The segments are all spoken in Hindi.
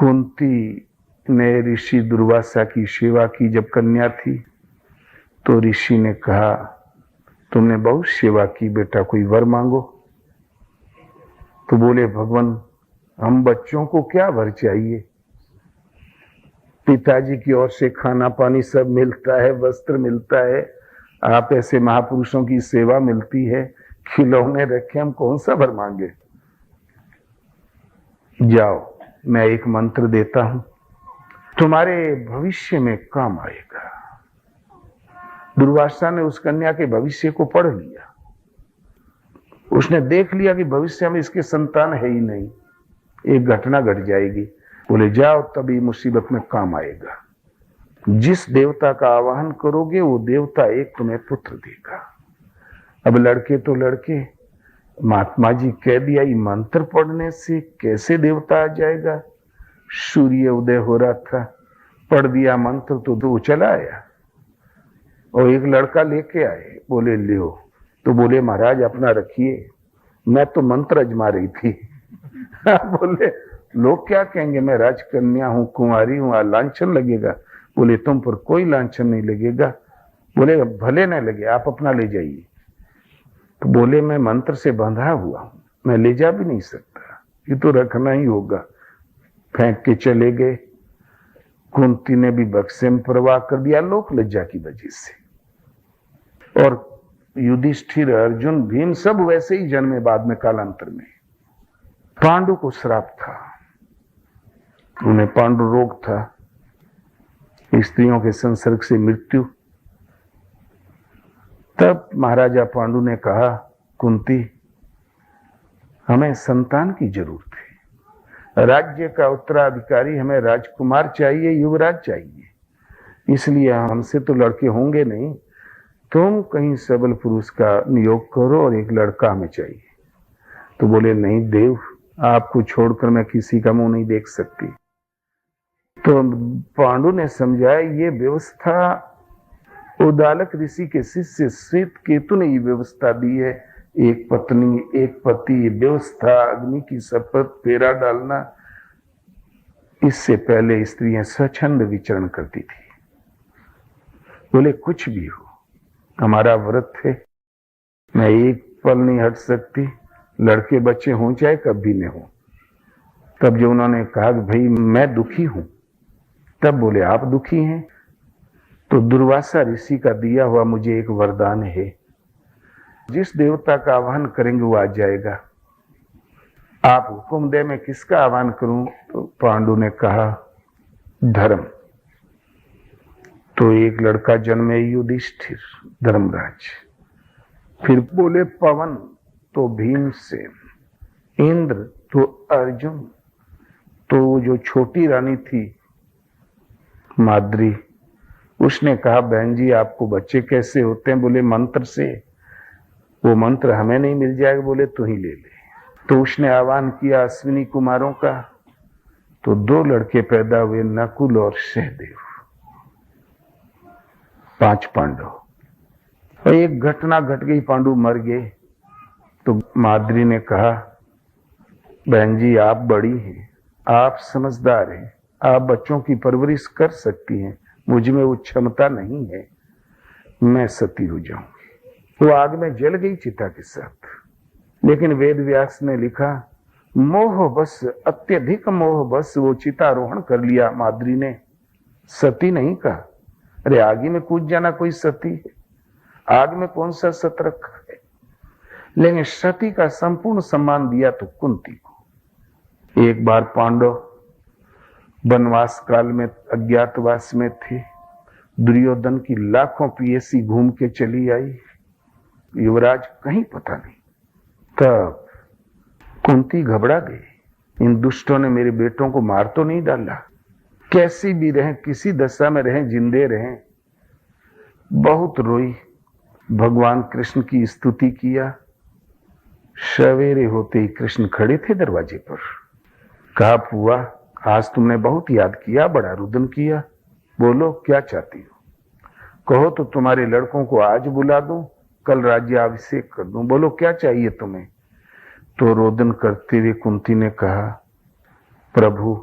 कुंती ने ऋषि दुर्वासा की सेवा की जब कन्या थी, तो ऋषि ने कहा तुमने बहुत सेवा की बेटा, कोई वर मांगो। तो बोले भगवान हम बच्चों को क्या वर चाहिए, पिताजी की ओर से खाना पानी सब मिलता है, वस्त्र मिलता है, आप ऐसे महापुरुषों की सेवा मिलती है, खिलौने रखे, हम कौन सा वर मांगे। जाओ मैं एक मंत्र देता हूं, तुम्हारे भविष्य में काम आएगा। दुर्वासा ने उस कन्या के भविष्य को पढ़ लिया। उसने देख लिया कि भविष्य में इसके संतान है ही नहीं, एक घटना घट जाएगी। बोले जाओ तभी मुसीबत में काम आएगा। जिस देवता का आवाहन करोगे वो देवता एक तुम्हें पुत्र देगा। अब लड़के तो लड़के, महात्मा जी कह दिया ये मंत्र पढ़ने से कैसे देवता आ जाएगा। सूर्य उदय हो रहा था, पढ़ दिया मंत्र तो वो चला आया। और एक लड़का लेके आए, बोले लियो। तो बोले महाराज अपना रखिए, मैं तो मंत्र अजमा रही थी। बोले लोग क्या कहेंगे, मैं राजकन्या हूं, कुंवारी हूं, लांछन लगेगा। बोले तुम पर कोई लांछन नहीं लगेगा। बोले भले न लगे, आप अपना ले जाइए। तो बोले मैं मंत्र से बंधा हुआ हूं, मैं ले जा भी नहीं सकता, ये तो रखना ही होगा। फेंक के चले गए। कुंती ने भी बक्से में प्रवाह कर दिया लोक लज्जा की वजह से। और युधिष्ठिर, अर्जुन, भीम सब वैसे ही जन्मे बाद में कालांतर में। पांडु को श्राप था, उन्हें पांडु रोग था, स्त्रियों के संसर्ग से मृत्यु। तब महाराजा पांडु ने कहा कुंती हमें संतान की जरूरत है, राज्य का उत्तराधिकारी हमें राजकुमार चाहिए, युवराज चाहिए। इसलिए हमसे तो लड़के होंगे नहीं, तुम कहीं सबल पुरुष का नियोग करो और एक लड़का हमें चाहिए। तो बोले नहीं देव, आपको छोड़कर मैं किसी का मुंह नहीं देख सकती। तो पांडु ने समझाया ये व्यवस्था उदालक ऋषि के शिष्य श्वेत केतु ने ये व्यवस्था दी है, एक पत्नी एक पति व्यवस्था, अग्नि की शपथ, फेरा डालना। इससे पहले स्त्रियां स्वच्छंद विचरण करती थी। बोले कुछ भी हो, हमारा व्रत है, मैं एक पल नहीं हट सकती, लड़के बच्चे हों चाहे कभी न हो। तब जो उन्होंने कहा कि भाई मैं दुखी हूं, तब बोले आप दुखी हैं। तो दुर्वासा ऋषि का दिया हुआ मुझे एक वरदान है, जिस देवता का आह्वान करेंगे वो आ जाएगा। आप हुक्म दे मैं किसका आह्वान करूं। तो पांडु ने कहा धर्म। तो एक लड़का जन्मे युधिष्ठिर, धर्मराज। फिर बोले पवन, तो भीमसेन, इंद्र तो अर्जुन, तो जो छोटी रानी थी माद्री, उसने कहा बहन जी आपको बच्चे कैसे होते हैं। बोले मंत्र से। वो मंत्र हमें नहीं मिल जाएगा। बोले तू ही ले ले। तो उसने आह्वान किया अश्विनी कुमारों का, तो 2 लड़के पैदा हुए, नकुल और सहदेव, 5 पांडव। और एक घटना घट गई, पांडु मर गए। तो माद्री ने कहा बहन जी आप बड़ी हैं, आप समझदार हैं, आप बच्चों की परवरिश कर सकती हैं, मुझ में वो क्षमता नहीं है, मैं सती हो जाऊंगी। वो आग में जल गई चिता के साथ। लेकिन वेद व्यास ने लिखा मोह बस, अत्यधिक मोह बस वो चितारोहण कर लिया माद्री ने, सती नहीं कहा। अरे आगे में कूद जाना कोई सती है, आग में कौन सा सत रखा है। लेकिन सती का संपूर्ण सम्मान दिया तो कुंती को। एक बार पांडव वनवास काल में अज्ञातवास में थे, दुर्योधन की लाखों पीएसी घूम के चली आई, युवराज कहीं पता नहीं। तब कुंती घबरा गई, इन दुष्टों ने मेरे बेटों को मार तो नहीं डाला, कैसी भी रहें, किसी दशा में रहें, जिंदे रहें। बहुत रोई, भगवान कृष्ण की स्तुति किया। सवेरे होते ही कृष्ण खड़े थे दरवाजे पर। कहा पुआ आज तुमने बहुत याद किया, बड़ा रुदन किया, बोलो क्या चाहती हो। कहो तो तुम्हारे लड़कों को आज बुला दूं, कल राज्याभिषेक कर दूं, बोलो क्या चाहिए तुम्हें। तो रोदन करते हुए कुंती ने कहा प्रभु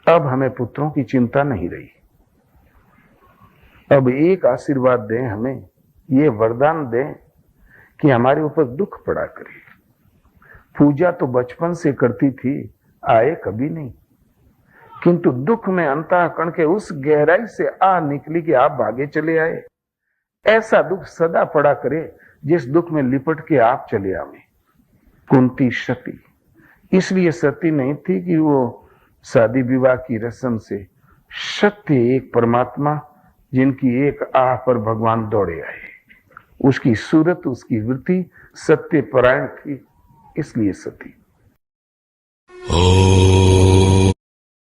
अब हमें पुत्रों की चिंता नहीं रही। अब एक आशीर्वाद दें, हमें ये वरदान दें कि हमारे ऊपर दुख पड़ा करे। पूजा तो बचपन से करती थी, आए कभी नहीं, किंतु दुख में अंतःकरण के उस गहराई से आ निकली कि आप भागे चले आए। ऐसा दुख सदा पड़ा करे जिस दुख में लिपट के आप चले आवे। कुंती सती इसलिए सती नहीं थी कि वो शादी विवाह की रस्म से, सत्य एक परमात्मा जिनकी एक आह पर भगवान दौड़े आए, उसकी सूरत, उसकी वृत्ति सत्य परायण थी, इसलिए सती।